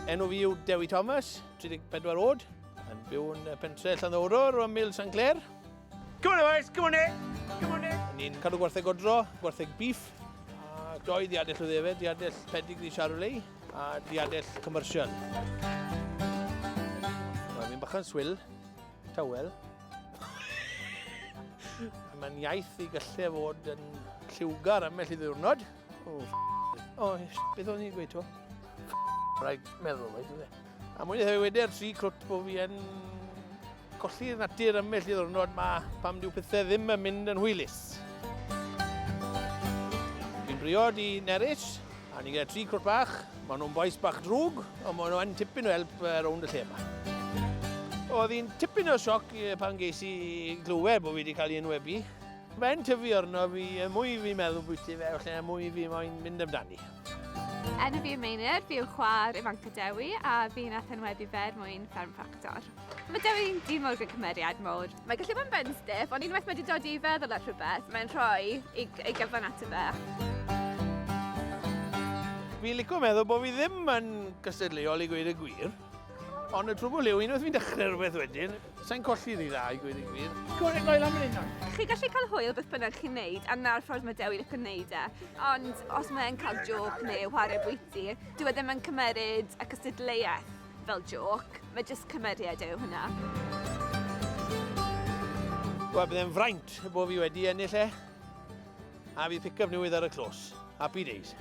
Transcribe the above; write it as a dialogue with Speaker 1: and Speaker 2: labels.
Speaker 1: Enw fi yw Dewi Thomas, 34 oed, yn byw yn pentre Llanddowror o ymyl St Clair. Come on boys, come on in! Come on in! Ni'n cadw gwartheg odro, gwartheg beef, a doi diadell o ddefed, diadell pedigree Charolais, a diadell commercial. Mi'n bach yn swyl, tawel. Mae'n iaith I gallu fod yn lliwgar ymell I ddiwrnod. Beth o'n i'n gweud to? Rhaid meddwl, fe. A mwyn I ddewedau'r 3 crwt bod fi yn colli'r natur ymell I ddwrnod pam dyw pethau ddim yn mynd yn hwylus. Fi'n briod I Neris, a ni'n gyda 3 crwt bach. Maen nhw'n boes bach drwg, ond maen nhw'n tipyn o help rownd y lle yma. Oedd hi'n tipyn o sioc pan gesi glywed bod fi wedi cael ei enwebu. Fe'n tyfu arno fi, mwy fi'n meddwl bwyty fe, felly mwy fi moyn mynd amdani.
Speaker 2: Enw fi yw Mewnr, fi yw chwaer ifanc o Dewi, a fi nath enwebu fer mwyn Fferm Ffactor. Mae Dewi'n dyn mor gyda cymeriad mawr. Mae gallu bod yn ben stiff, ond unwaith mae wedi dod I feddwl ar rhywbeth, mae'n rhoi ei gyfan ato fe.
Speaker 1: Fi'n licio meddwl bod fi ddim yn gystadluol I gweud y gwir. Ond y trwbl yw, unwaith fi'n dechrau rhywbeth wedyn, sa'n colli ni dda I gweud y gwir. Gwneud goel am hynny nawr.
Speaker 2: Chi gallu cael hwyl beth bynnag chi'n neud, a na'r ffordd mae Dewi licio neud e. Ond os mae'n cael joc neu chwarae bwyty, dyw e ddim yn cymeryd y cystadleuaeth fel joc, mae jyst cymeriad yw hynna.
Speaker 1: Wel, byddai'n fraint bod fi wedi ennill e, a fydd pick-up newydd ar y clos. Happy days.